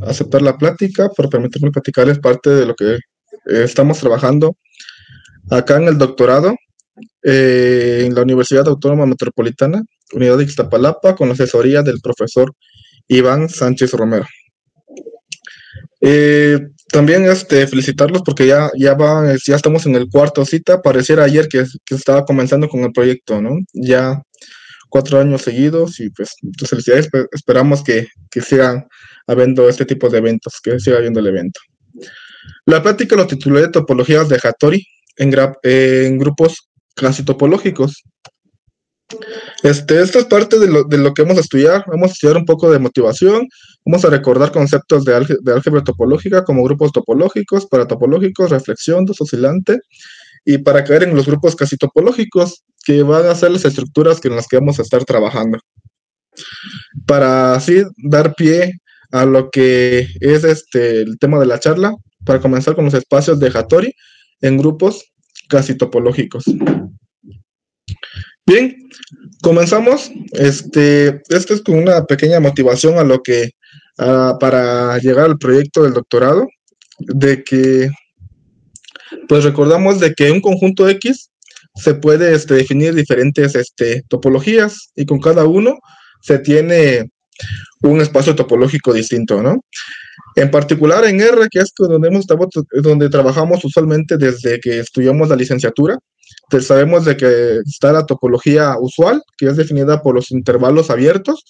aceptar la plática, por permitirme platicarles parte de lo que estamos trabajando acá en el doctorado en la Universidad Autónoma Metropolitana, Unidad de Ixtapalapa, con la asesoría del profesor Iván Sánchez Romero. También felicitarlos porque ya estamos en el cuarto cita. Pareciera ayer que estaba comenzando con el proyecto, ¿no? Ya 4 años seguidos y pues felicidades. Esperamos que sigan habiendo este tipo de eventos, que siga habiendo el evento. La plática lo titulé Topologías de Hattori en grupos casi topológicos. Esta es parte de lo que vamos a estudiar. Vamos a estudiar un poco de motivación. Vamos a recordar conceptos de álgebra topológica como grupos topológicos, paratopológicos, reflexión, oscilante, y para caer en los grupos casi topológicos, que van a ser las estructuras en las que vamos a estar trabajando. Para así dar pie a lo que es el tema de la charla, para comenzar con los espacios de Hattori en grupos casi topológicos. Bien, comenzamos. Este es con una pequeña motivación a lo que para llegar al proyecto del doctorado, de que pues recordamos de que un conjunto X se puede definir diferentes topologías, y con cada uno se tiene un espacio topológico distinto, ¿no? En particular en R, que es donde trabajamos usualmente desde que estudiamos la licenciatura, pues sabemos de que está la topología usual, que es definida por los intervalos abiertos,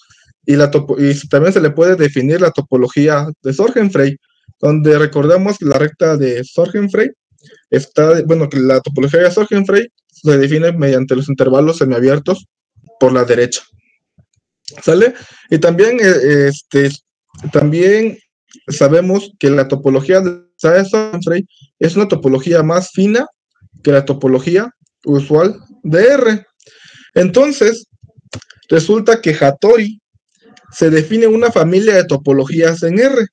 y también se le puede definir la topología de Sorgenfrey, donde recordamos la recta de Sorgenfrey que la topología de Sorgenfrey se define mediante los intervalos semiabiertos por la derecha. ¿Sale? Y también, también sabemos que la topología de Sorgenfrey es una topología más fina que la topología usual de R. Entonces, resulta que Hattori se define una familia de topologías en R.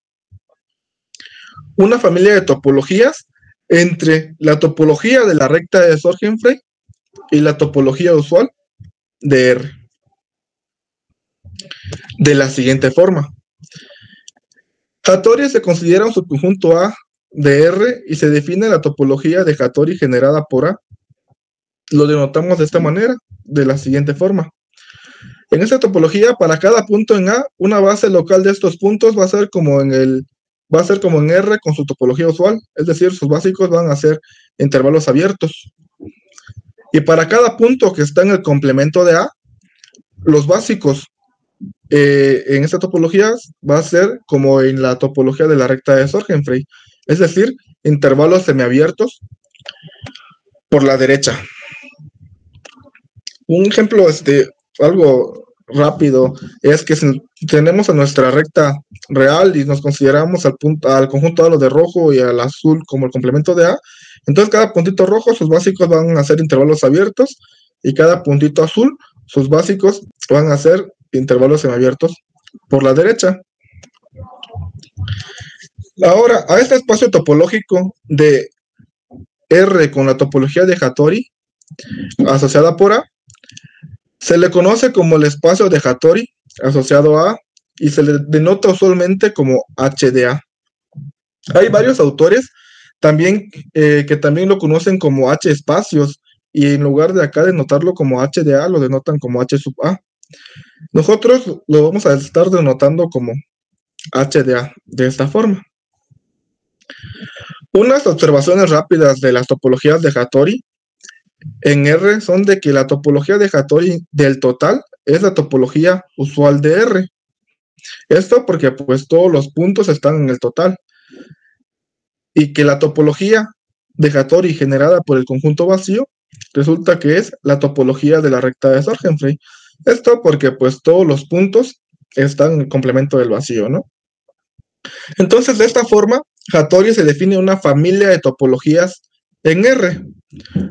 Una familia de topologías entre la topología de la recta de Sorgenfrey y la topología usual de R. De la siguiente forma. Hattori se considera un subconjunto A de R y se define la topología de Hattori generada por A. Lo denotamos de esta manera, de la siguiente forma. En esta topología, para cada punto en A, una base local de estos puntos va a ser como en R con su topología usual, es decir, sus básicos van a ser intervalos abiertos. Y para cada punto que está en el complemento de A, los básicos en esta topología va a ser como en la topología de la recta de Sorgenfrey, es decir, intervalos semiabiertos por la derecha. Un ejemplo, algo rápido, es que si tenemos a nuestra recta real y nos consideramos al conjunto A lo de rojo y al azul como el complemento de A, entonces cada puntito rojo, sus básicos van a ser intervalos abiertos, y cada puntito azul, sus básicos van a ser intervalos semiabiertos por la derecha. Ahora, a este espacio topológico de R con la topología de Hattori asociada por A, se le conoce como el espacio de Hattori asociado a A, y se le denota usualmente como HDA. Hay varios autores también que también lo conocen como H espacios, y en lugar de acá denotarlo como HDA, lo denotan como H sub A. Nosotros lo vamos a estar denotando como HDA de esta forma. Unas observaciones rápidas de las topologías de Hattori en R son de que la topología de Hattori del total es la topología usual de R. Esto porque pues todos los puntos están en el total. Y que la topología de Hattori generada por el conjunto vacío resulta que es la topología de la recta de Sorgenfrey. Esto porque pues todos los puntos están en el complemento del vacío, ¿no? Entonces, de esta forma, Hattori se define una familia de topologías en R,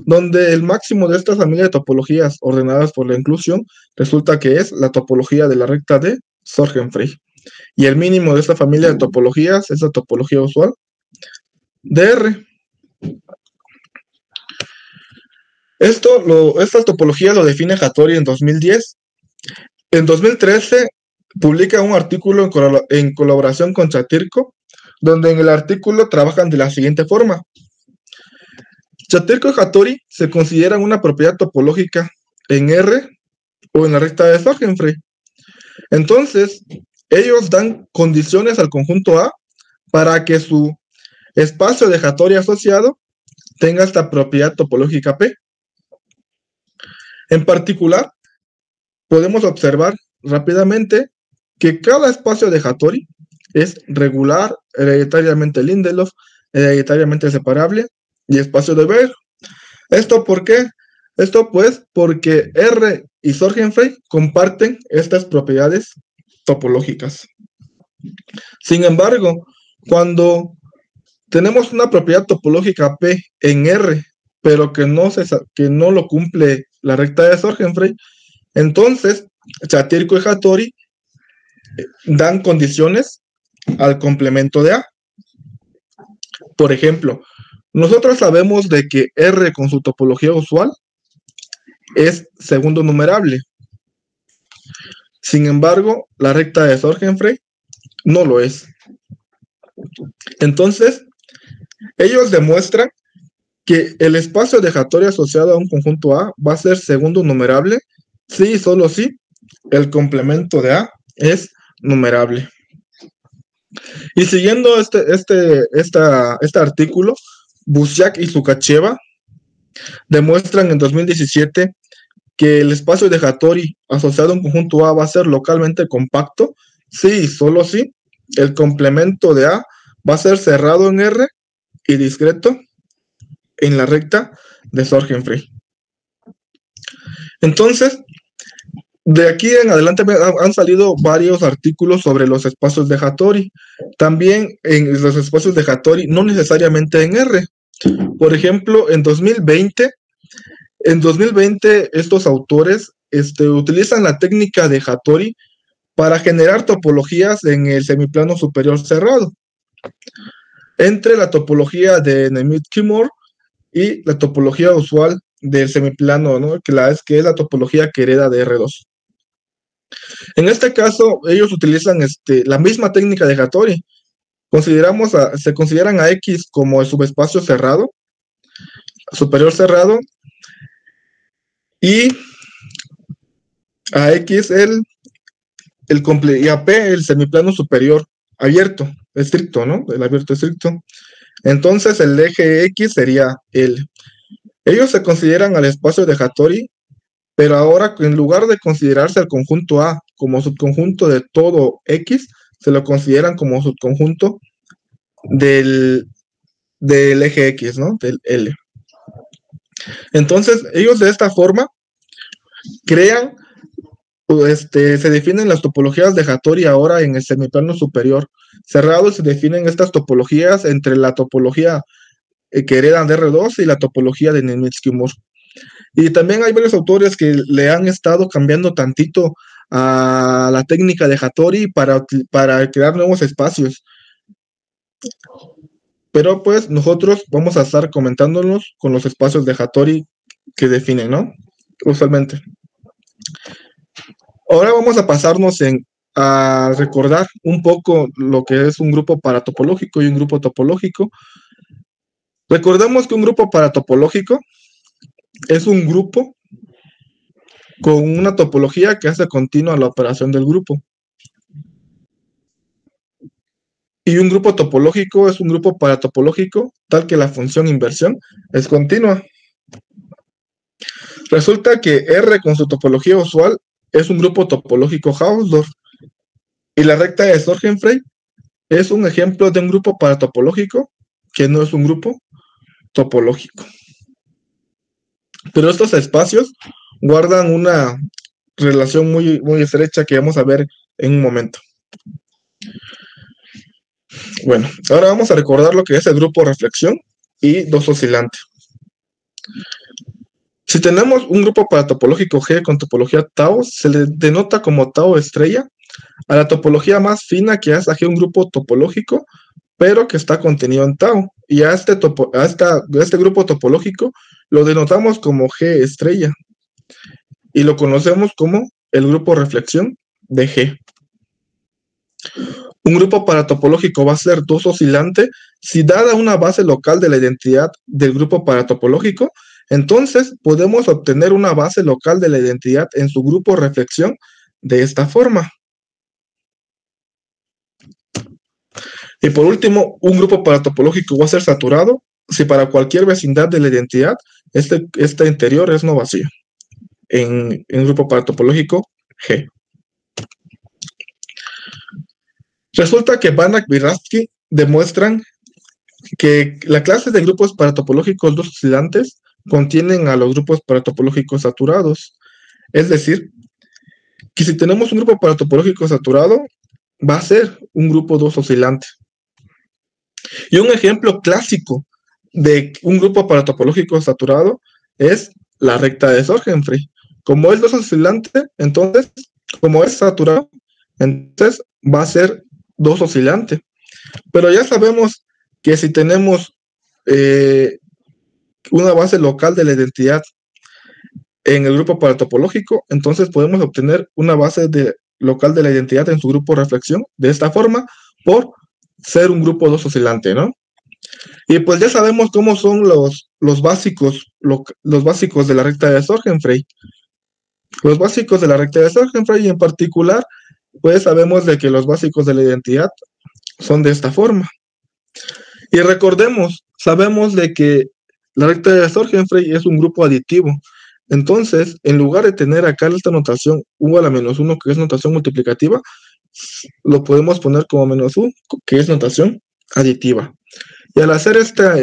donde el máximo de esta familia de topologías ordenadas por la inclusión resulta que es la topología de la recta de Sorgenfrey. Y el mínimo de esta familia de topologías es la topología usual de R. Esta topología lo define Hattori en 2010. En 2013 publica un artículo en colaboración con Chatterjee, donde en el artículo trabajan de la siguiente forma. Chatterjee y Hattori se consideran una propiedad topológica en R o en la recta de Sorgenfrey. Entonces, ellos dan condiciones al conjunto A para que su espacio de Hattori asociado tenga esta propiedad topológica P. En particular, podemos observar rápidamente que cada espacio de Hattori es regular, hereditariamente Lindelof, hereditariamente separable y espacio de Baire. ¿Esto por qué? Esto pues porque R y Sorgenfrey comparten estas propiedades topológicas. Sin embargo, cuando tenemos una propiedad topológica P en R, pero que no lo cumple la recta de Sorgenfrey, entonces Chatterjee y Hattori dan condiciones al complemento de A. Por ejemplo, nosotros sabemos de que R con su topología usual es segundo numerable. Sin embargo, la recta de Sorgenfrey no lo es. Entonces, ellos demuestran que el espacio de Hattori asociado a un conjunto A va a ser segundo numerable si y solo si el complemento de A es numerable. Y siguiendo este artículo, Busiak y Zukacheva demuestran en 2017 que el espacio de Hattori asociado a un conjunto A va a ser localmente compacto si y solo si el complemento de A va a ser cerrado en R y discreto en la recta de Sorgenfrey. Entonces, de aquí en adelante han salido varios artículos sobre los espacios de Hattori. También en los espacios de Hattori, no necesariamente en R. Por ejemplo, en 2020 estos autores utilizan la técnica de Hattori para generar topologías en el semiplano superior cerrado, entre la topología de Nemeth-Kimor y la topología usual del semiplano, ¿no? que es la topología que hereda de R2. En este caso, ellos utilizan la misma técnica de Hattori. Se consideran a X como el subespacio cerrado, superior cerrado, y a X y a P el semiplano superior abierto, estricto, ¿no? El abierto estricto. Entonces el eje X sería L. Ellos se consideran al espacio de Hattori, pero ahora en lugar de considerarse al conjunto A como subconjunto de todo X, se lo consideran como subconjunto del eje X, ¿no? Del L. Entonces, ellos de esta forma crean, se definen las topologías de Hattori ahora en el semiplano superior cerrado. Se definen estas topologías entre la topología que heredan de R2 y la topología de Nemeth-Kimor. Y también hay varios autores que le han estado cambiando tantito a la técnica de Hattori para crear nuevos espacios. Pero pues nosotros vamos a estar comentándonos con los espacios de Hattori que definen, ¿no? Usualmente. Ahora vamos a pasarnos a recordar un poco lo que es un grupo paratopológico y un grupo topológico. Recordemos que un grupo paratopológico es un grupo con una topología que hace continua la operación del grupo. Y un grupo topológico es un grupo paratopológico tal que la función inversión es continua. Resulta que R con su topología usual es un grupo topológico Hausdorff y la recta de Sorgenfrey es un ejemplo de un grupo paratopológico que no es un grupo topológico. Pero estos espacios guardan una relación muy, muy estrecha que vamos a ver en un momento. Bueno, ahora vamos a recordar lo que es el grupo reflexión y dos oscilantes. Si tenemos un grupo paratopológico G con topología tau, se le denota como tau estrella a la topología más fina que hace a G un grupo topológico, pero que está contenido en tau. Y a este grupo topológico lo denotamos como G estrella y lo conocemos como el grupo reflexión de G. Un grupo paratopológico va a ser 2 oscilante si dada una base local de la identidad del grupo paratopológico, entonces podemos obtener una base local de la identidad en su grupo reflexión de esta forma. Y por último, un grupo paratopológico va a ser saturado si para cualquier vecindad de la identidad este interior es no vacío en grupo paratopológico G. Resulta que Banach y Raschke demuestran que la clase de grupos paratopológicos dos oscilantes contienen a los grupos paratopológicos saturados. Es decir, que si tenemos un grupo paratopológico saturado, va a ser un grupo 2 oscilante. Y un ejemplo clásico de un grupo paratopológico saturado es la recta de Sorgenfrey. Como es 2 oscilante, entonces, como es saturado, entonces va a ser 2 oscilante. Pero ya sabemos que si tenemos una base local de la identidad en el grupo paratopológico, entonces podemos obtener una base local de la identidad en su grupo reflexión de esta forma por ser un grupo 2 oscilante, ¿no? Y pues ya sabemos cómo son los básicos de la recta de Sorgenfrey. Los básicos de la recta de Sorgenfrey, y en particular, pues sabemos de que los básicos de la identidad son de esta forma. Y recordemos, sabemos de que la recta de Sorgenfrey es un grupo aditivo. Entonces, en lugar de tener acá esta notación u a la menos 1, que es notación multiplicativa, lo podemos poner como menos u, que es notación aditiva. Y al hacer esta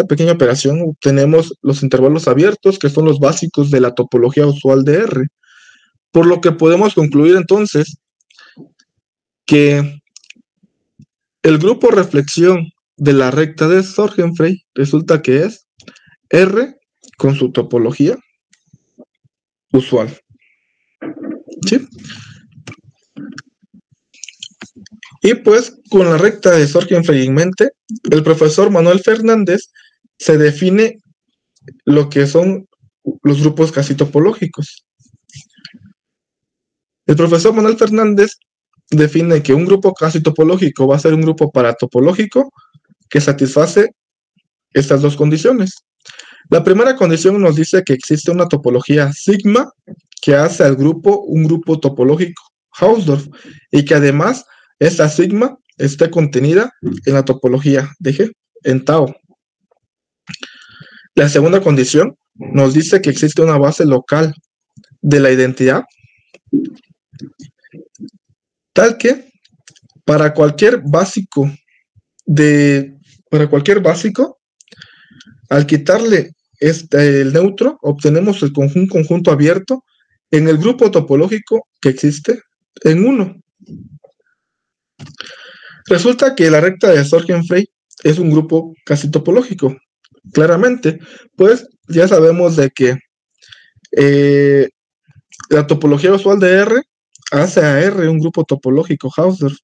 pequeña operación, obtenemos los intervalos abiertos, que son los básicos de la topología usual de R. Por lo que podemos concluir entonces que el grupo reflexión de la recta de Sorgenfrey resulta que es R con su topología usual. ¿Sí? Y pues con la recta de Sorgenfrey en mente, el profesor Manuel Fernández se define lo que son los grupos casi topológicos. El profesor Manuel Fernández define que un grupo casi topológico va a ser un grupo paratopológico que satisface estas dos condiciones. La primera condición nos dice que existe una topología sigma que hace al grupo un grupo topológico Hausdorff y que además esta sigma esté contenida en la topología de G, en tau. La segunda condición nos dice que existe una base local de la identidad tal que para cualquier básico al quitarle el neutro, obtenemos un conjunto abierto en el grupo topológico que existe en 1. Resulta que la recta de Sorgenfrey es un grupo casi topológico. Claramente, pues ya sabemos de que la topología usual de R hace a R un grupo topológico Hausdorff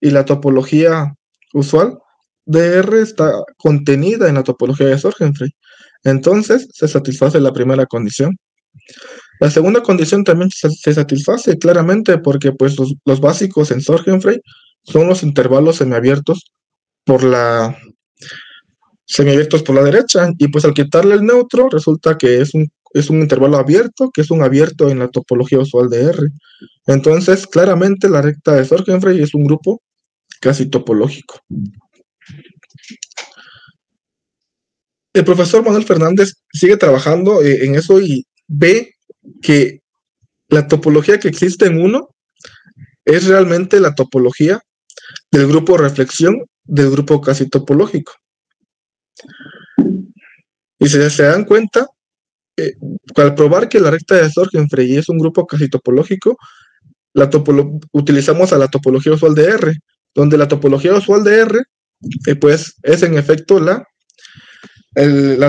y la topología usual de R está contenida en la topología de Sorgenfrey. Entonces se satisface la primera condición. La segunda condición también se satisface claramente porque pues los básicos en Sorgenfrey son los intervalos semiabiertos por la derecha, y pues al quitarle el neutro resulta que es un intervalo abierto, que es un abierto en la topología usual de R. Entonces, claramente la recta de Sorgenfrey es un grupo casi topológico. El profesor Manuel Fernández sigue trabajando en eso y ve que la topología que existe en 1 es realmente la topología del grupo reflexión del grupo casi topológico. Y si se dan cuenta, al probar que la recta de Sorgenfrey es un grupo casi topológico, utilizamos a la topología usual de R, donde la topología usual de R pues es en efecto la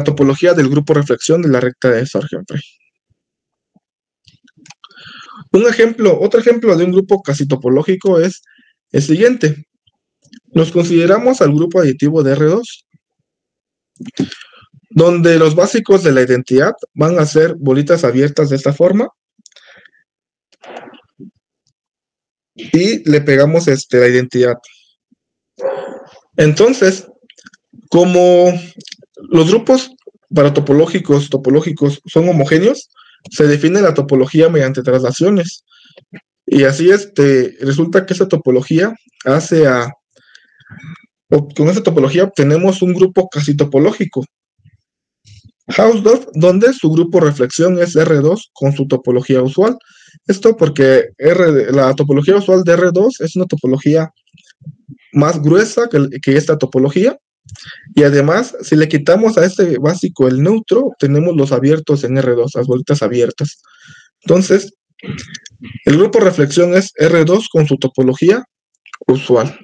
topología del grupo reflexión de la recta de Sorgenfrey. Otro ejemplo de un grupo casi topológico es el siguiente. Nos consideramos al grupo aditivo de R2, donde los básicos de la identidad van a ser bolitas abiertas de esta forma, y le pegamos la identidad. Entonces, como los grupos para topológicos son homogéneos, se define la topología mediante traslaciones. Y así resulta que esa topología con esa topología obtenemos un grupo casi topológico. Hausdorff, donde su grupo reflexión es R2 con su topología usual. Esto porque la topología usual de R2 es una topología más gruesa que esta topología, y además, si le quitamos a este básico el neutro, obtenemos los abiertos en R2, las bolitas abiertas. Entonces, el grupo reflexión es R2 con su topología usual.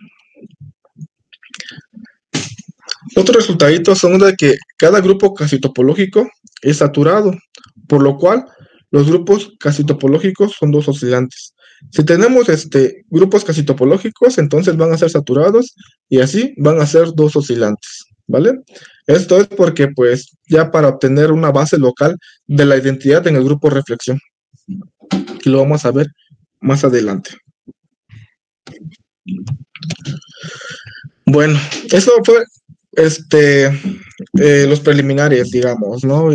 Otros resultados son de que cada grupo casi topológico es saturado, por lo cual los grupos casi topológicos son dos oscilantes. Si tenemos grupos casi topológicos, entonces van a ser saturados y así van a ser dos oscilantes, ¿vale? Esto es porque, pues, ya para obtener una base local de la identidad en el grupo reflexión. Y lo vamos a ver más adelante. Bueno, eso fue los preliminares, digamos, ¿no?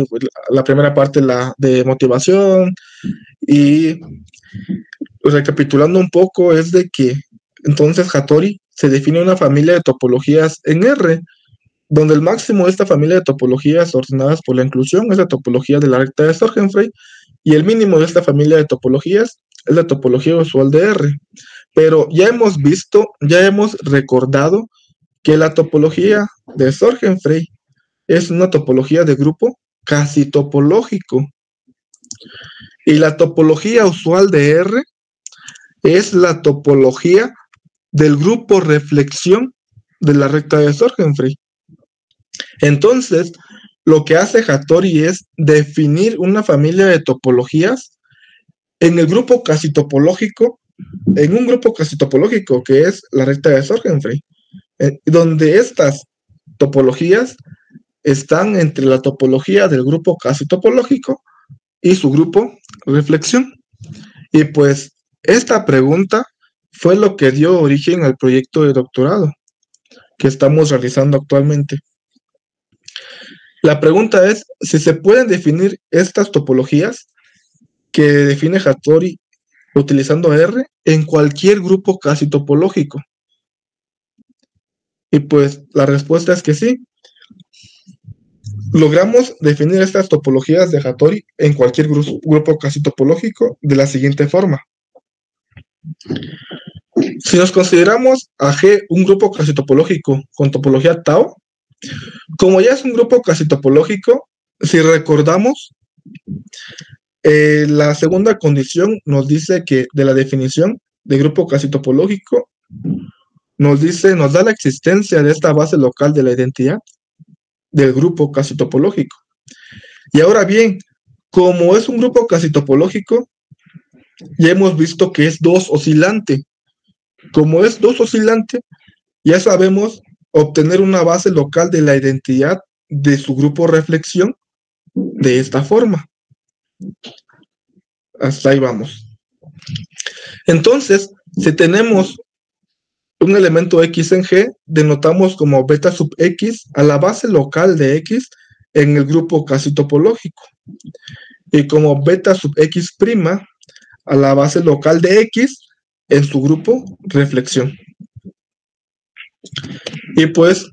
La primera parte, la de motivación, y recapitulando un poco, es de que entonces Hattori se define una familia de topologías en R, donde el máximo de esta familia de topologías ordenadas por la inclusión es la topología de la recta de Sorgenfrey, y el mínimo de esta familia de topologías es la topología usual de R. Pero ya hemos recordado que la topología de Sorgenfrey es una topología de grupo casi topológico. Y la topología usual de R es la topología del grupo reflexión de la recta de Sorgenfrey. Entonces, lo que hace Hattori es definir una familia de topologías en el grupo casi topológico, en un grupo casi topológico que es la recta de Sorgenfrey, donde estas topologías están entre la topología del grupo casi topológico y su grupo reflexión. Y pues esta pregunta fue lo que dio origen al proyecto de doctorado que estamos realizando actualmente. La pregunta es si se pueden definir estas topologías que define Hattori utilizando R en cualquier grupo casi topológico. Y pues la respuesta es que sí. Logramos definir estas topologías de Hattori en cualquier grupo casi topológico de la siguiente forma. Si nos consideramos a G un grupo casi topológico con topología tau, como ya es un grupo casi topológico, si recordamos, la segunda condición nos dice que de la definición de grupo casi topológico nos da la existencia de esta base local de la identidad del grupo casi topológico. Y ahora bien, como es un grupo casi topológico, ya hemos visto que es dos oscilante. Como es dos oscilante, ya sabemos obtener una base local de la identidad de su grupo reflexión de esta forma. Hasta ahí vamos. Entonces, si tenemos un elemento X en G, denotamos como beta sub X a la base local de X en el grupo casi topológico. Y como beta sub X' a la base local de X en su grupo reflexión. Y pues,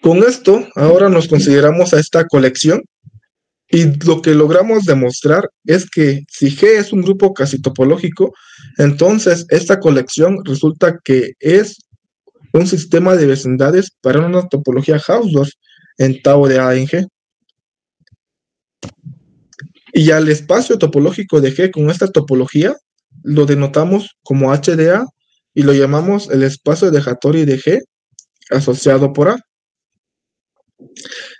con esto, ahora nos consideramos a esta colección. Y lo que logramos demostrar es que si G es un grupo casi topológico, entonces esta colección resulta que es un sistema de vecindades para una topología Hausdorff en tau de A en G. Y al espacio topológico de G con esta topología lo denotamos como H de A y lo llamamos el espacio de Hattori de G asociado por A.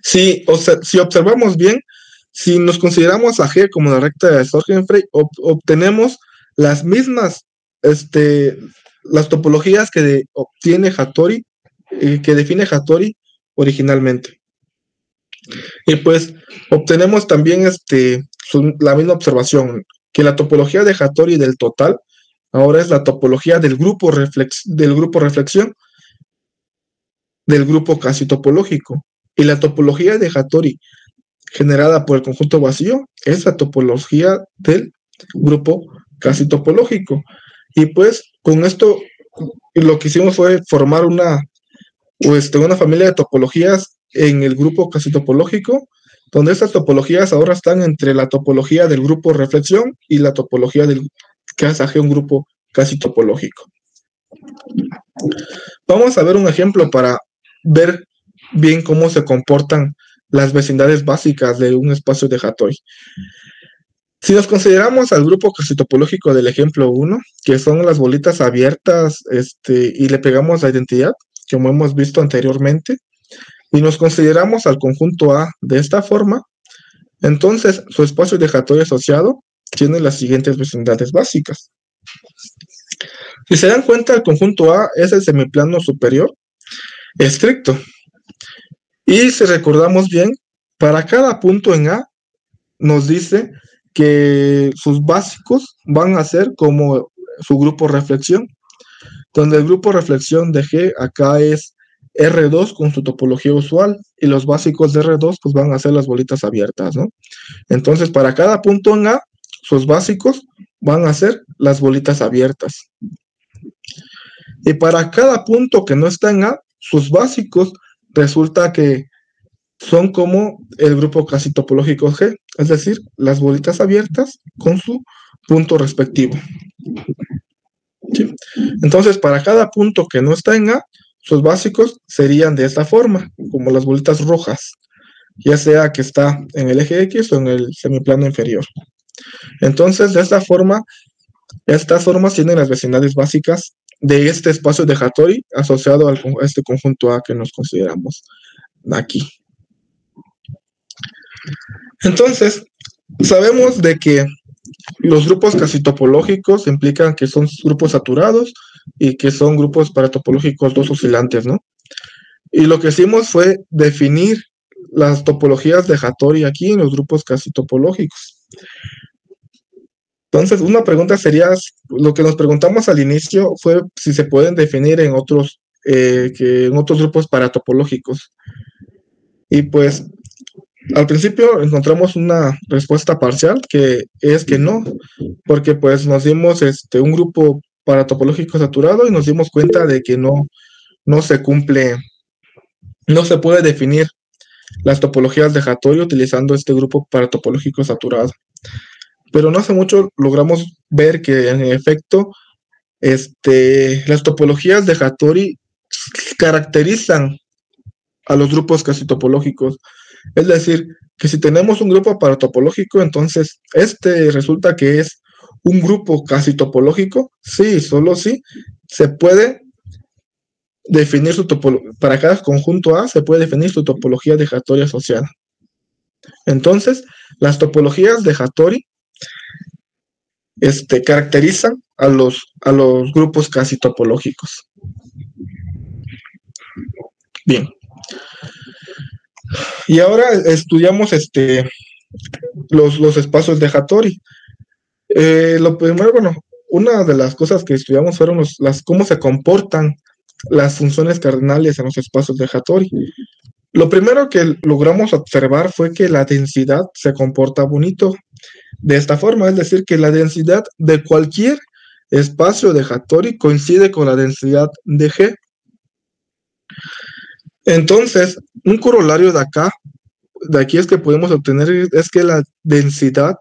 Si observamos bien, si nos consideramos a G como la recta de Sorgenfrey, obtenemos las mismas, las topologías que obtiene Hattori, que define Hattori originalmente. Y pues obtenemos también la misma observación, que la topología de Hattori del total Ahora es la topología del grupo reflexión, del grupo casi topológico. Y la topología de Hattori generada por el conjunto vacío es la topología del grupo casi topológico. Y pues con esto lo que hicimos fue formar una familia de topologías en el grupo casi topológico, donde estas topologías ahora están entre la topología del grupo reflexión y la topología del que hace un grupo casi topológico. Vamos a ver un ejemplo para ver bien cómo se comportan las vecindades básicas de un espacio de Hattori. Si nos consideramos al grupo casi topológico del ejemplo 1, que son las bolitas abiertas, y le pegamos la identidad, como hemos visto anteriormente, y nos consideramos al conjunto A de esta forma, entonces su espacio de Hattori asociado tiene las siguientes vecindades básicas. Si se dan cuenta, el conjunto A es el semiplano superior estricto. Y si recordamos bien, para cada punto en A nos dice que sus básicos van a ser como su grupo reflexión, donde el grupo reflexión de G acá es R2 con su topología usual, y los básicos de R2 pues van a ser las bolitas abiertas, ¿no? Entonces, para cada punto en A, sus básicos van a ser las bolitas abiertas. Y para cada punto que no está en A, sus básicos resulta que son como el grupo casi topológico G, es decir, las bolitas abiertas con su punto respectivo. ¿Sí? Entonces, para cada punto que no está en A, sus básicos serían de esta forma, como las bolitas rojas, ya sea que está en el eje X o en el semiplano inferior. Entonces, de esta forma, estas formas tienen las vecindades básicas de este espacio de Hattori asociado a este conjunto A que nos consideramos aquí. Entonces, sabemos de que los grupos casi topológicos implican que son grupos saturados y que son grupos paratopológicos dos oscilantes, ¿no? Y lo que hicimos fue definir las topologías de Hattori aquí en los grupos casi topológicos. Entonces, una pregunta sería, lo que nos preguntamos al inicio fue si se pueden definir en otros grupos paratopológicos. Y pues, al principio encontramos una respuesta parcial, que es que no, porque pues nos dimos un grupo paratopológico saturado y nos dimos cuenta de que no se cumple, no se puede definir las topologías de Hattori utilizando este grupo paratopológico saturado. Pero no hace mucho logramos ver que en efecto las topologías de Hattori caracterizan a los grupos casi topológicos. Es decir, que si tenemos un grupo paratopológico, entonces resulta que es un grupo casi topológico. Sí, solo sí se puede definir su topología. Para cada conjunto A se puede definir su topología de Hattori asociada. Entonces, las topologías de Hattori caracterizan a los grupos casi topológicos. Bien. Y ahora estudiamos los espacios de Hattori. Lo primero, bueno, una de las cosas que estudiamos fueron cómo se comportan las funciones cardinales en los espacios de Hattori. Lo primero que logramos observar fue que la densidad se comporta bonito de esta forma, es decir, que la densidad de cualquier espacio de Hattori coincide con la densidad de G. Entonces, un corolario de aquí es que podemos obtener es que la densidad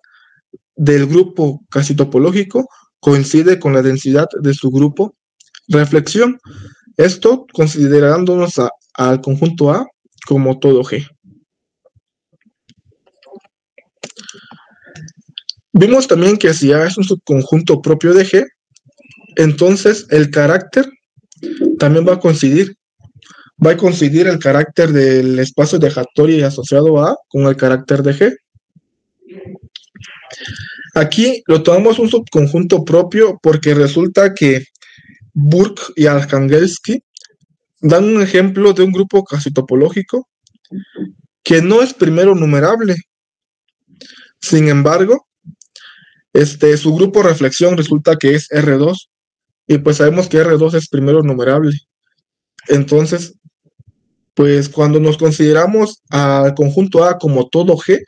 del grupo casi topológico coincide con la densidad de su grupo reflexión. Esto considerándonos al conjunto A como todo G. Vimos también que si A es un subconjunto propio de G, entonces el carácter también va a coincidir. Va a coincidir el carácter del espacio de Hattori asociado a A con el carácter de G. Aquí lo tomamos un subconjunto propio porque resulta que Burke y Arcangelsky dan un ejemplo de un grupo casi topológico que no es primero numerable. Sin embargo, su grupo de reflexión resulta que es R2, y pues sabemos que R2 es primero numerable. Entonces, pues cuando nos consideramos al conjunto A como todo G,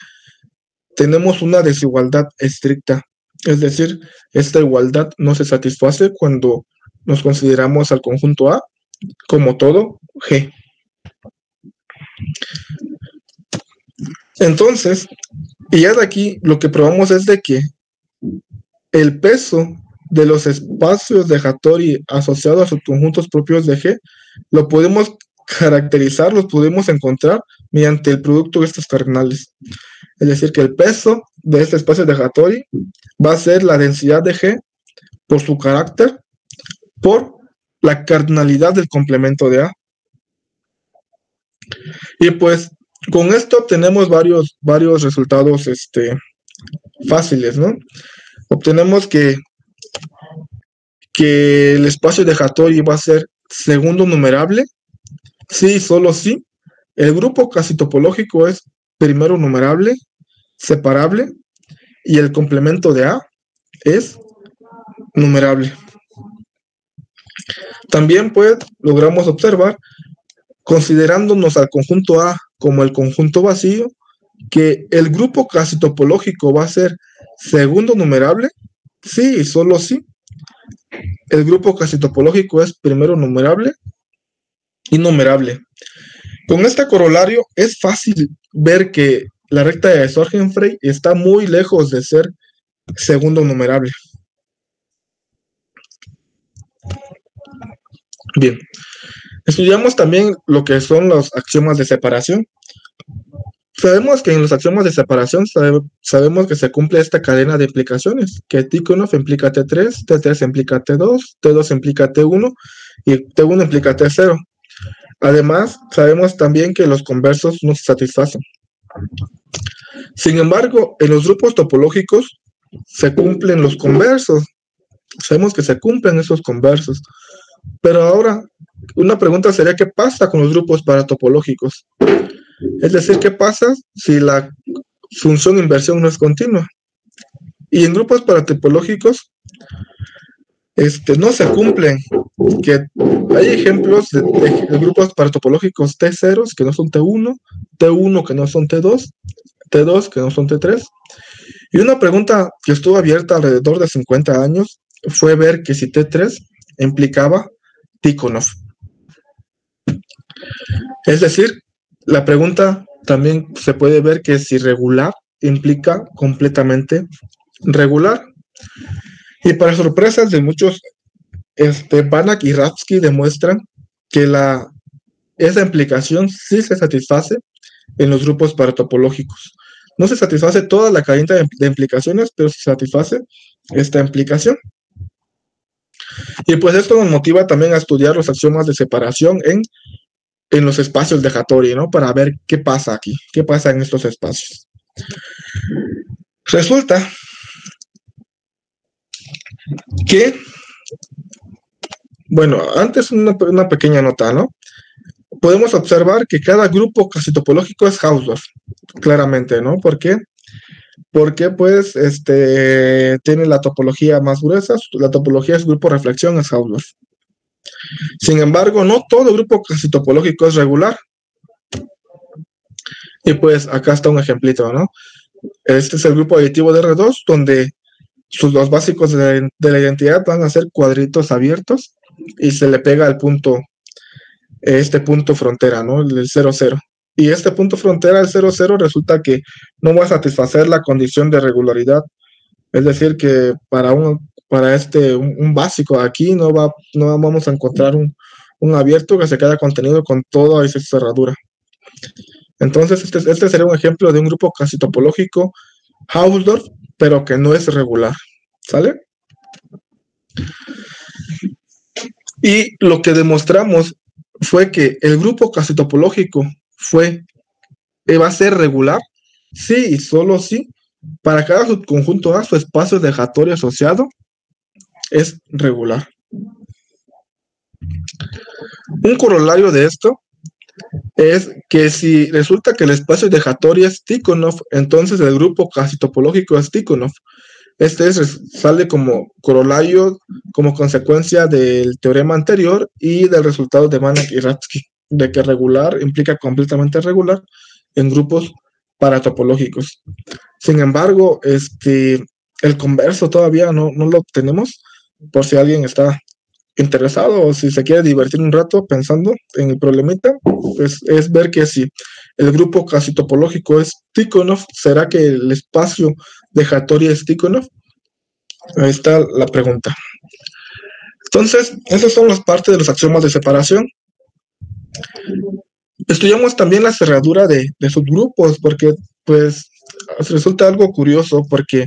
tenemos una desigualdad estricta. Es decir, esta igualdad no se satisface cuando nos consideramos al conjunto A como todo G. Entonces, y ya de aquí lo que probamos es de que el peso de los espacios de Hattori asociados a subconjuntos propios de G lo podemos caracterizar, los podemos encontrar mediante el producto de estos cardinales. Es decir, que el peso de este espacio de Hattori va a ser la densidad de G por su carácter, por la cardinalidad del complemento de A. Y pues con esto obtenemos varios resultados fáciles, ¿no? Obtenemos que el espacio de Hattori va a ser segundo numerable, sí, solo sí. El grupo casi topológico es primero numerable, separable, y el complemento de A es numerable. También pues logramos observar, considerándonos al conjunto A como el conjunto vacío, que el grupo casi topológico va a ser segundo numerable, sí y solo sí. El grupo casi topológico es primero numerable y numerable. Con este corolario es fácil ver que la recta de Sorgenfrey está muy lejos de ser segundo numerable. Bien, estudiamos también lo que son los axiomas de separación. Sabemos que en los axiomas de separación sabemos que se cumple esta cadena de implicaciones, que Tikhonov implica T3, T3 implica T2, T2 implica T1 y T1 implica T0. Además, sabemos también que los conversos no se satisfacen. Sin embargo, en los grupos topológicos se cumplen los conversos. Sabemos que se cumplen esos conversos. Pero ahora, una pregunta sería, ¿qué pasa con los grupos paratopológicos? Es decir, ¿qué pasa si la función inversión no es continua? Y en grupos paratopológicos no se cumplen, que hay ejemplos de grupos paratopológicos T0 que no son T1, T1 que no son T2, T2 que no son T3. Y una pregunta que estuvo abierta alrededor de 50 años fue ver que si T3 implicaba Tikhonov. Es decir, la pregunta también se puede ver que si regular implica completamente regular. Y para sorpresas de muchos, Banach y Radsky demuestran que esa implicación sí se satisface en los grupos paratopológicos. No se satisface toda la cadena de implicaciones, pero se satisface esta implicación. Y pues esto nos motiva también a estudiar los axiomas de separación en los espacios de Hattori, ¿no? Para ver qué pasa aquí, qué pasa en estos espacios. Resulta que, bueno, antes una pequeña nota, ¿no? Podemos observar que cada grupo casi topológico es Hausdorff, claramente, ¿no? ¿Por qué? Porque pues tiene la topología más gruesa, la topología de su grupo de reflexión es Hausdorff. Sin embargo, no todo grupo casi topológico es regular. Y pues acá está un ejemplito, ¿no? Este es el grupo aditivo de R2, donde sus dos básicos de la identidad van a ser cuadritos abiertos y se le pega el punto, este punto frontera, ¿no? El 0, 0. Y este punto frontera, el 0, 0, resulta que no va a satisfacer la condición de regularidad. Es decir, que para un básico aquí no vamos a encontrar un abierto que se queda contenido con toda esa cerradura. Entonces, este sería un ejemplo de un grupo casi topológico Hausdorff, pero que no es regular. ¿Sale? Y lo que demostramos fue que el grupo casi topológico va a ser regular, sí y solo sí. Para cada subconjunto A, su espacio de Hattori asociado es regular. Un corolario de esto es que si resulta que el espacio de Hattori es Tikhonov, entonces el grupo casi topológico es Tikhonov. Sale como corolario, como consecuencia del teorema anterior y del resultado de Banach y Ratsky, de que regular implica completamente regular en grupos paratopológicos. Sin embargo, el converso todavía no lo obtenemos, por si alguien está interesado o si se quiere divertir un rato pensando en el problemita, pues es ver que si el grupo casi topológico es Tikhonov, ¿será que el espacio de Hattori es Tikhonov? Ahí está la pregunta. Entonces, esas son las partes de los axiomas de separación. Estudiamos también la cerradura de subgrupos, porque pues resulta algo curioso, porque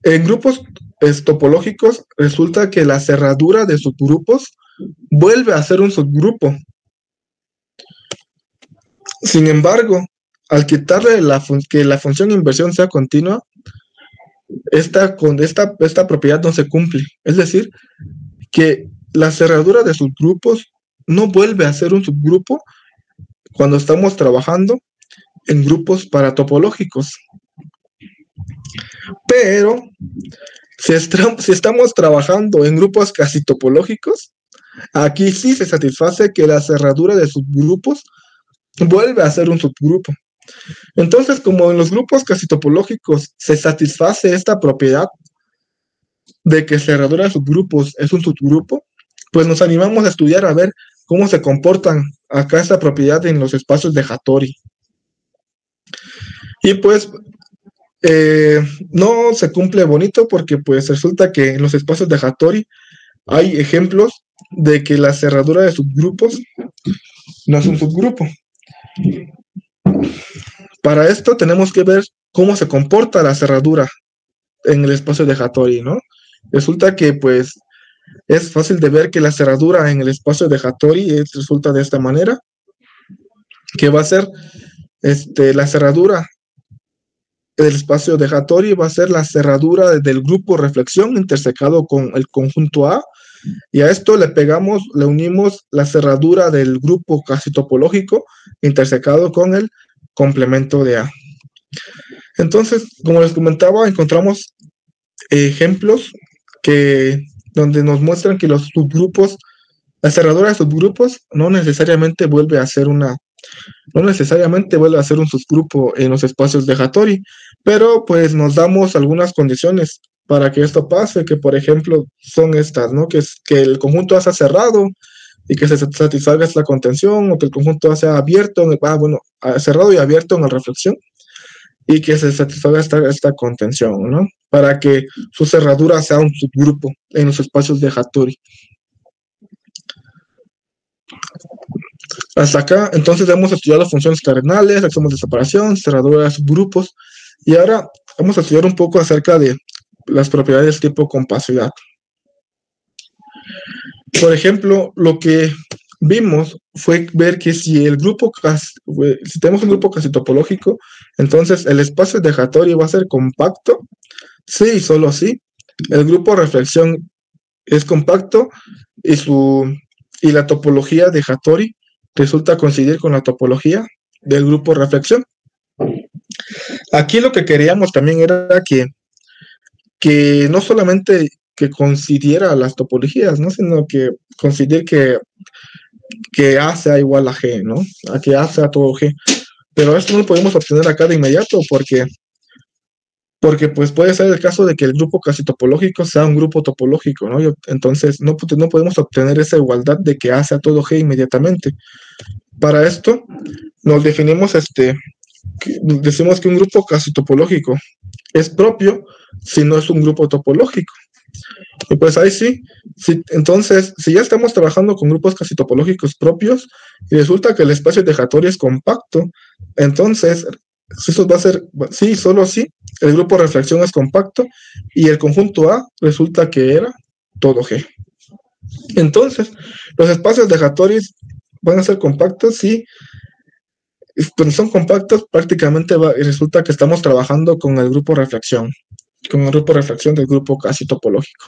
en grupos topológicos resulta que la cerradura de subgrupos vuelve a ser un subgrupo. Sin embargo, al quitarle que la función inversión sea continua, esta propiedad no se cumple. Es decir, que la cerradura de subgrupos no vuelve a ser un subgrupo cuando estamos trabajando en grupos paratopológicos. Pero si estamos trabajando en grupos casi topológicos, aquí sí se satisface que la cerradura de subgrupos vuelve a ser un subgrupo. Entonces, como en los grupos casi topológicos se satisface esta propiedad de que cerradura de subgrupos es un subgrupo, pues nos animamos a estudiar a ver cómo se comportan acá esta propiedad en los espacios de Hattori. Y pues no se cumple bonito porque pues resulta que en los espacios de Hattori hay ejemplos de que la cerradura de subgrupos no es un subgrupo. Para esto tenemos que ver cómo se comporta la cerradura en el espacio de Hattori, ¿no? Resulta que pues es fácil de ver que la cerradura en el espacio de Hattori resulta de esta manera, que va a ser la cerradura del espacio de Hattori va a ser la cerradura del grupo reflexión intersecado con el conjunto A, y a esto le unimos la cerradura del grupo casi topológico intersecado con el complemento de A. Entonces, como les comentaba, encontramos ejemplos donde nos muestran que los subgrupos, la cerradura de subgrupos no necesariamente vuelve a ser un subgrupo en los espacios de Hattori, pero pues nos damos algunas condiciones para que esto pase, que por ejemplo son estas, ¿no? Que el conjunto A sea cerrado y que se satisfaga esta contención, o que el conjunto A sea abierto, cerrado y abierto en la reflexión, y que se satisfaga esta contención, ¿no? Para que su cerradura sea un subgrupo en los espacios de Hattori. Hasta acá, entonces hemos estudiado funciones cardinales, axiomas de separación, cerradura de subgrupos, y ahora vamos a estudiar un poco acerca de las propiedades tipo compacidad. Por ejemplo, lo que vimos fue ver que si tenemos un grupo casi topológico, entonces el espacio de Hattori va a ser compacto, sí y solo sí. El grupo reflexión es compacto y la topología de Hattori resulta coincidir con la topología del grupo reflexión. Aquí lo que queríamos también era que no solamente que coincidiera las topologías, ¿no? Sino que coincidir que A sea igual a G, ¿no? A que A sea todo G. Pero esto no lo podemos obtener acá de inmediato porque pues puede ser el caso de que el grupo casi topológico sea un grupo topológico, ¿no? Entonces no podemos obtener esa igualdad de que A sea todo G inmediatamente. Para esto nos definimos decimos que un grupo casi topológico es propio si no es un grupo topológico. Y pues ahí sí, entonces, si ya estamos trabajando con grupos casi topológicos propios y resulta que el espacio de Hattori es compacto, entonces eso va a ser, sí, solo sí, el grupo de reflexión es compacto y el conjunto A resulta que era todo G. Entonces, los espacios de Hattori van a ser compactos y cuando son compactos prácticamente resulta que estamos trabajando con el grupo de reflexión del grupo casi topológico.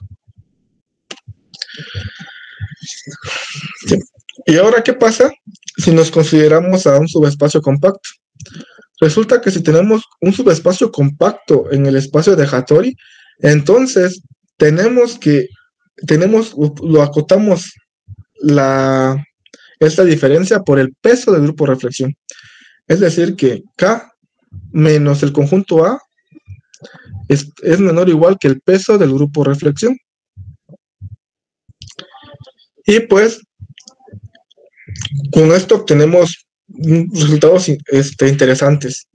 Sí. Y ahora, ¿qué pasa si nos consideramos a un subespacio compacto? Resulta que si tenemos un subespacio compacto en el espacio de Hattori, Entonces, lo acotamos esta diferencia por el peso del grupo de reflexión. Es decir, que K menos el conjunto A es menor o igual que el peso del grupo de reflexión. Y pues, con esto obtenemos resultados interesantes.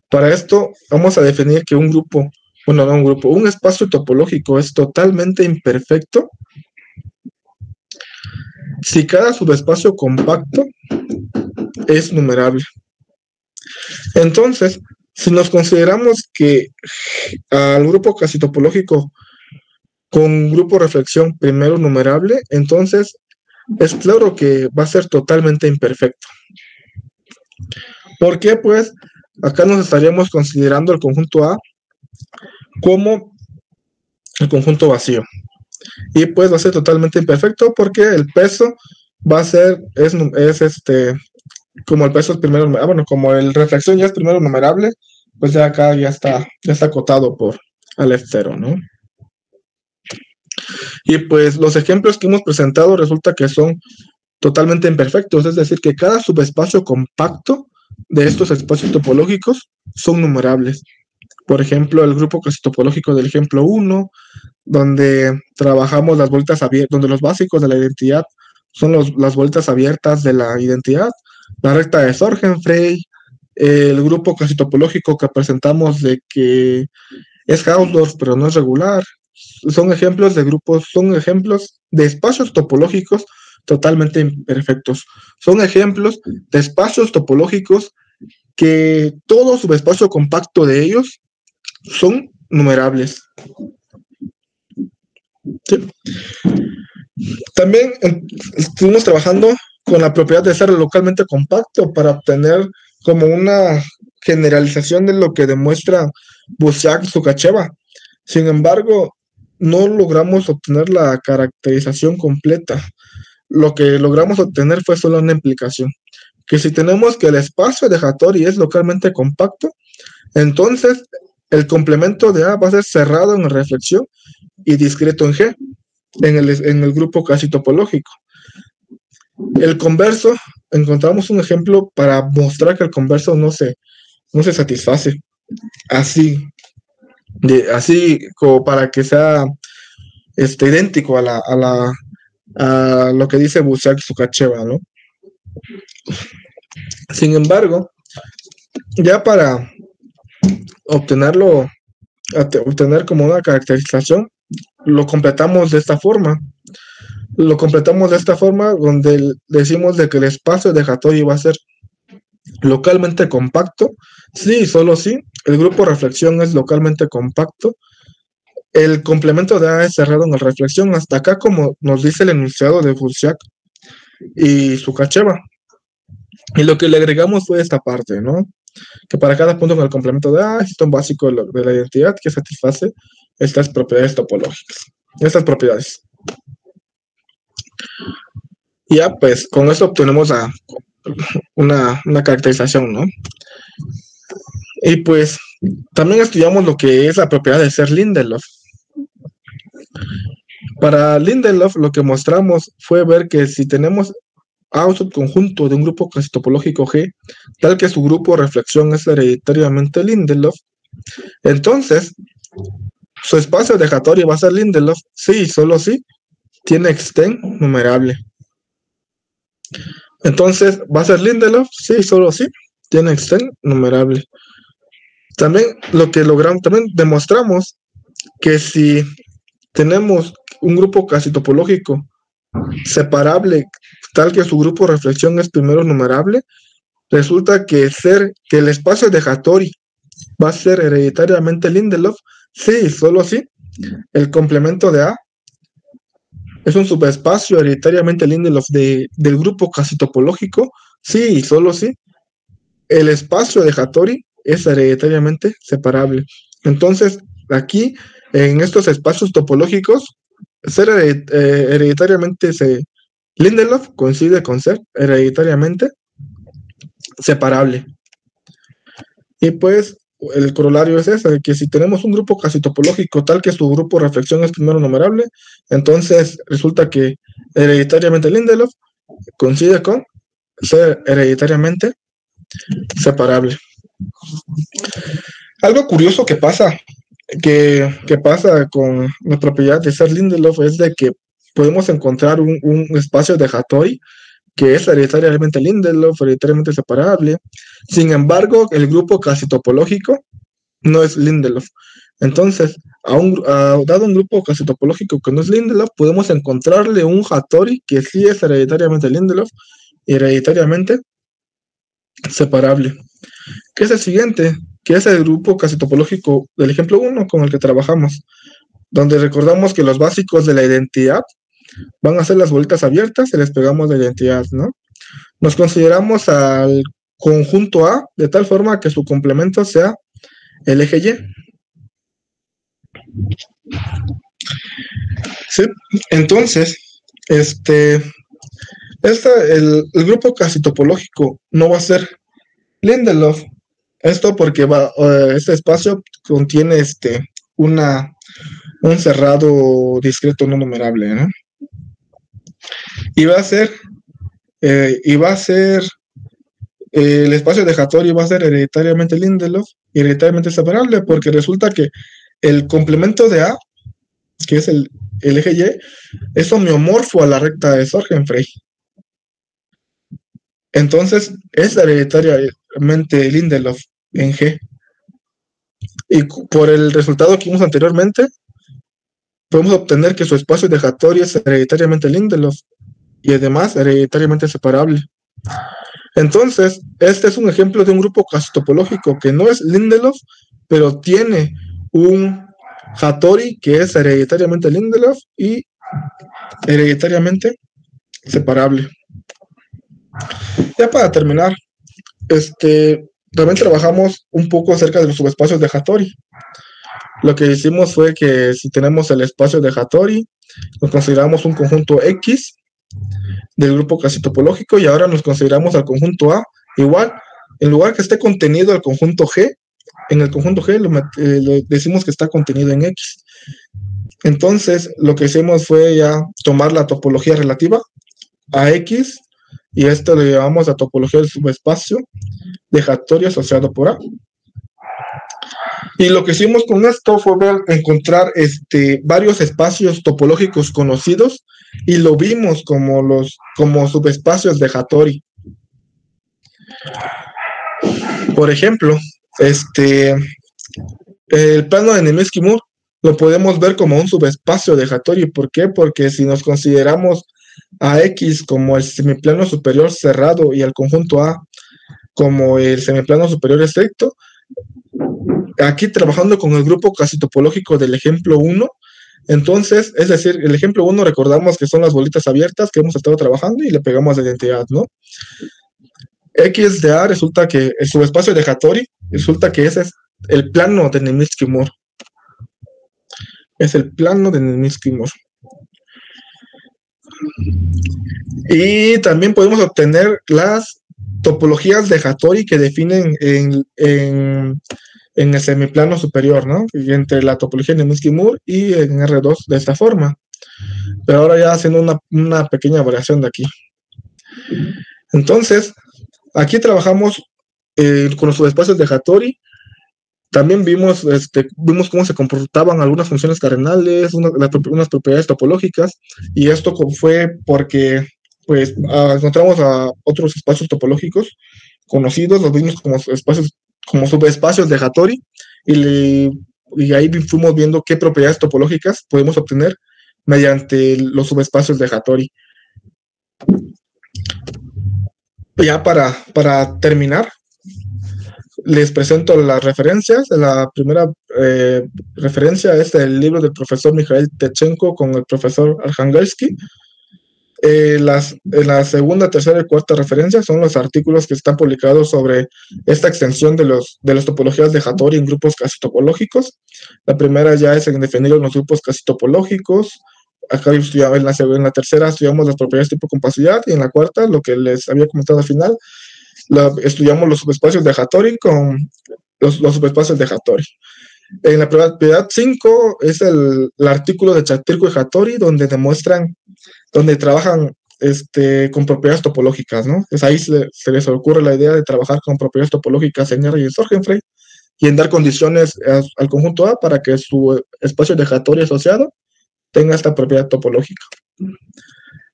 Para esto, vamos a definir que un espacio topológico es totalmente imperfecto si cada subespacio compacto es numerable. Entonces, si nos consideramos que al grupo casi topológico con grupo reflexión primero numerable, entonces es claro que va a ser totalmente imperfecto. ¿Por qué? Pues acá nos estaríamos considerando el conjunto A como el conjunto vacío. Y pues va a ser totalmente imperfecto porque el peso va a ser, como el peso es primero, como el reflexión ya es primero numerable, pues ya acá ya está acotado por al F0, ¿no? Y pues los ejemplos que hemos presentado resulta que son totalmente imperfectos, es decir, que cada subespacio compacto de estos espacios topológicos son numerables. Por ejemplo, el grupo casi topológico del ejemplo 1, donde trabajamos las vueltas abiertas, donde los básicos de la identidad son las vueltas abiertas de la identidad, la recta de Sorgenfrey, el grupo casi topológico que presentamos de que es Hausdorff pero no es regular. Son ejemplos de espacios topológicos totalmente imperfectos. Son ejemplos de espacios topológicos que todo subespacio compacto de ellos son numerables. ¿Sí? También estuvimos trabajando con la propiedad de ser localmente compacto para obtener como una generalización de lo que demuestra Busiak y Sukacheva. Sin embargo, no logramos obtener la caracterización completa. Lo que logramos obtener fue solo una implicación. Que si tenemos que el espacio de Hattori es localmente compacto, entonces el complemento de A va a ser cerrado en reflexión y discreto en G, en el grupo casi topológico. El converso, encontramos un ejemplo para mostrar que el converso no se satisface. Así como para que sea idéntico a lo que dice Busiak y Sukacheva, ¿no? Sin embargo, ya para obtener como una caracterización, lo completamos de esta forma. Donde decimos de que el espacio de Hattori va a ser localmente compacto. Sí, solo sí. El grupo reflexión es localmente compacto. El complemento de A es cerrado en la reflexión. Hasta acá, como nos dice el enunciado de Busiak y Sukacheva. Y lo que le agregamos fue esta parte, ¿no? Que para cada punto en el complemento de A existe un básico de la identidad que satisface estas propiedades topológicas. Estas propiedades. Y ya, pues, con eso obtenemos una caracterización, ¿no? Y pues, también estudiamos lo que es la propiedad de ser Lindelof. Para Lindelof, lo que mostramos fue ver que si tenemos A un subconjunto de un grupo casi topológico G, tal que su grupo de reflexión es hereditariamente Lindelof, entonces su espacio de Hattori va a ser Lindelof si y solo si tiene exten numerable. Entonces va a ser Lindelof si y solo si tiene exten numerable. También también demostramos que si tenemos un grupo casi topológico separable, tal que su grupo de reflexión es primero numerable, resulta que el espacio de Hattori va a ser hereditariamente Lindelof si y solo si el complemento de A es un subespacio hereditariamente Lindelof del grupo casi topológico si y solo si el espacio de Hattori es hereditariamente separable. Entonces, aquí, en estos espacios topológicos, ser hereditariamente Lindelof coincide con ser hereditariamente separable. Y pues, el corolario es ese, que si tenemos un grupo casi topológico tal que su grupo de reflexión es primero numerable, entonces resulta que hereditariamente Lindelof coincide con ser hereditariamente separable. Algo curioso que pasa con la propiedad de ser Lindelof es de que podemos encontrar un espacio de Hattori que es hereditariamente Lindelof, hereditariamente separable. Sin embargo, el grupo casi topológico no es Lindelof. Entonces, dado un grupo casi topológico que no es Lindelof, podemos encontrarle un Hattori que sí es hereditariamente Lindelof y hereditariamente separable. ¿Qué es el siguiente? Que es el grupo casi topológico del ejemplo 1 con el que trabajamos, donde recordamos que los básicos de la identidad van a ser las bolitas abiertas y les pegamos la identidad, ¿no? Nos consideramos al conjunto A de tal forma que su complemento sea el eje Y. ¿Sí? Entonces, el grupo casi topológico no va a ser Lindelof. Esto porque este espacio contiene un cerrado discreto no numerable, ¿no? Y va a ser el espacio de Hattori va a ser hereditariamente Lindelof y hereditariamente separable, porque resulta que el complemento de A, que es el eje Y, es homeomorfo a la recta de Sorgenfrey. Entonces, es hereditariamente Lindelof en G. Y por el resultado que vimos anteriormente, podemos obtener que su espacio de Hattori es hereditariamente Lindelof y además hereditariamente separable. Entonces, este es un ejemplo de un grupo casi topológico que no es Lindelof, pero tiene un Hattori que es hereditariamente Lindelof y hereditariamente separable. Ya para terminar, también trabajamos un poco acerca de los subespacios de Hattori. Lo que hicimos fue que si tenemos el espacio de Hattori, nos consideramos un conjunto X del grupo casi topológico y ahora nos consideramos al conjunto A igual, en lugar que esté contenido el conjunto G, en el conjunto G lo decimos que está contenido en X. Entonces, lo que hicimos fue ya tomar la topología relativa a X y esto le llamamos la topología del subespacio de Hattori asociado por A. Y lo que hicimos con esto fue encontrar varios espacios topológicos conocidos y lo vimos como subespacios de Hattori. Por ejemplo, el plano de Nemirsky-Mur lo podemos ver como un subespacio de Hattori. ¿Por qué? Porque si nos consideramos a X como el semiplano superior cerrado y al conjunto A como el semiplano superior estricto, aquí trabajando con el grupo casi topológico del ejemplo 1, entonces, es decir, el ejemplo 1 recordamos que son las bolitas abiertas que hemos estado trabajando y le pegamos la identidad, ¿no? X de A resulta que el subespacio de Hattori, resulta que ese es el plano de Nemirsky-Mur. Es el plano de Nemirsky-Mur. Y también podemos obtener las topologías de Hattori que definen en el semiplano superior, ¿no? Y entre la topología de Nemirsky-Mur y en R2 de esta forma. Pero ahora ya haciendo una pequeña variación de aquí. Entonces, aquí trabajamos con los subespacios de Hattori. También vimos cómo se comportaban algunas funciones cardinales, unas propiedades topológicas, y esto fue porque pues encontramos a otros espacios topológicos conocidos, los vimos como subespacios de Hattori, y ahí fuimos viendo qué propiedades topológicas podemos obtener mediante los subespacios de Hattori. Ya para terminar, les presento las referencias. La primera referencia es el libro del profesor Mikhail Tchenko con el profesor Arkhangelsky. La segunda, tercera y cuarta referencia son los artículos que están publicados sobre esta extensión de las topologías de Hattori en grupos casi topológicos. La primera ya es en definir los grupos casi topológicos. Acá en la tercera estudiamos las propiedades tipo compacidad y en la cuarta, lo que les había comentado al final, estudiamos los subespacios de Hattori con los subespacios de Hattori. En la propiedad 5 es el artículo de Chatterjee y Hattori donde trabajan con propiedades topológicas, ¿no? Pues ahí se les ocurre la idea de trabajar con propiedades topológicas en R y en Sorgenfrey y en dar condiciones al conjunto A para que su espacio de Hattori asociado tenga esta propiedad topológica.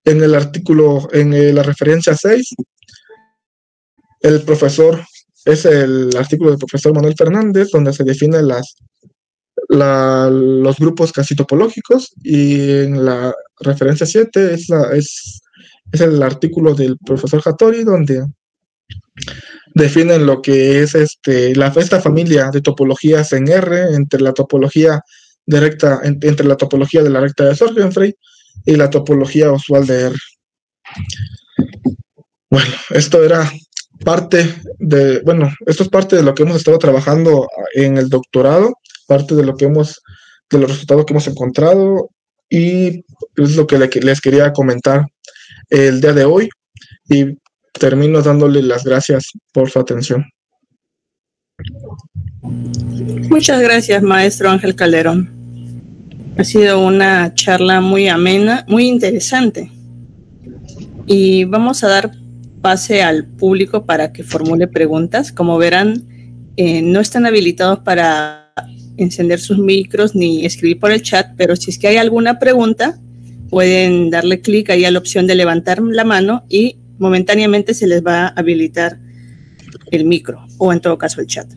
En el artículo, la referencia 6, es el artículo del profesor Manuel Fernández, donde se definen los grupos casi topológicos, y en la referencia 7 es el artículo del profesor Hattori, donde definen lo que es esta familia de topologías en R entre la topología entre la topología de la recta de Sorgenfrey y la topología usual de R. Bueno, esto es parte de lo que hemos estado trabajando en el doctorado, parte de los resultados que hemos encontrado, y es lo que les quería comentar el día de hoy, y termino dándole las gracias por su atención. Muchas gracias, maestro Ángel Calderón. Ha sido una charla muy amena, muy interesante. Y vamos a dar pase al público para que formule preguntas. Como verán, no están habilitados para encender sus micros ni escribir por el chat, pero si es que hay alguna pregunta, pueden darle clic ahí a la opción de levantar la mano y momentáneamente se les va a habilitar el micro o en todo caso el chat.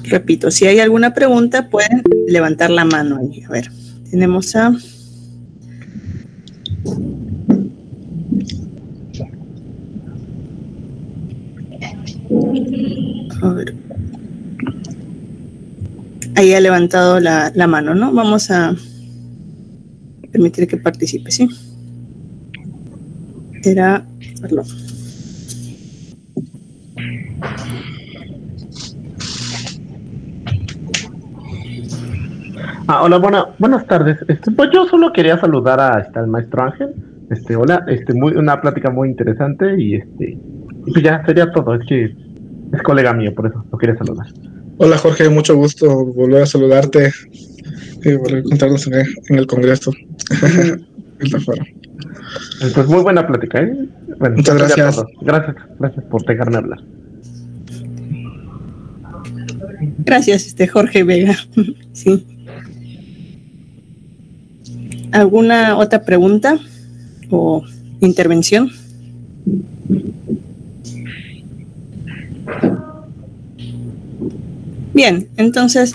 Repito, si hay alguna pregunta pueden levantar la mano ahí. A ver, tenemos a ver. Ahí ha levantado la mano, ¿no? Vamos a permitir que participe, ¿sí? Era, perdón. Hola, buenas tardes. Pues yo solo quería saludar al maestro Ángel. Hola, una plática muy interesante y pues ya sería todo. Es que es colega mío, por eso lo quería saludar. Hola Jorge, mucho gusto volver a saludarte y volver a encontrarnos en el Congreso. Entonces, muy buena plática, ¿eh? Bueno, muchas gracias. Gracias por dejarme hablar. Gracias, Jorge Vega. Sí. ¿Alguna otra pregunta o intervención? Bien, entonces,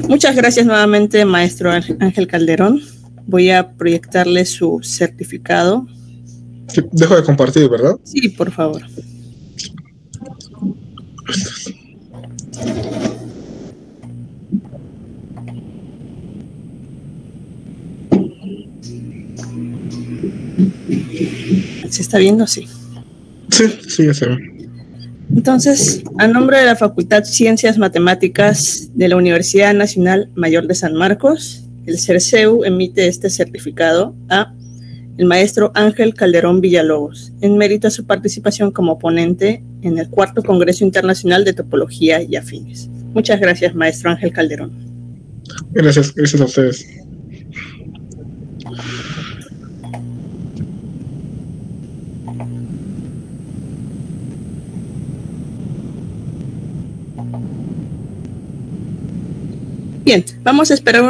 muchas gracias nuevamente, maestro Ángel Calderón. Voy a proyectarle su certificado. Sí, dejo de compartir, ¿verdad? Sí, por favor. ¿Se está viendo? Sí. Sí, ya se ve. Entonces, a nombre de la Facultad de Ciencias Matemáticas de la Universidad Nacional Mayor de San Marcos, el CERCEU emite este certificado a el maestro Ángel Calderón Villalobos, en mérito a su participación como ponente en el 4º Congreso Internacional de Topología y Afines. Muchas gracias, maestro Ángel Calderón. Gracias a ustedes. Bien, vamos a esperar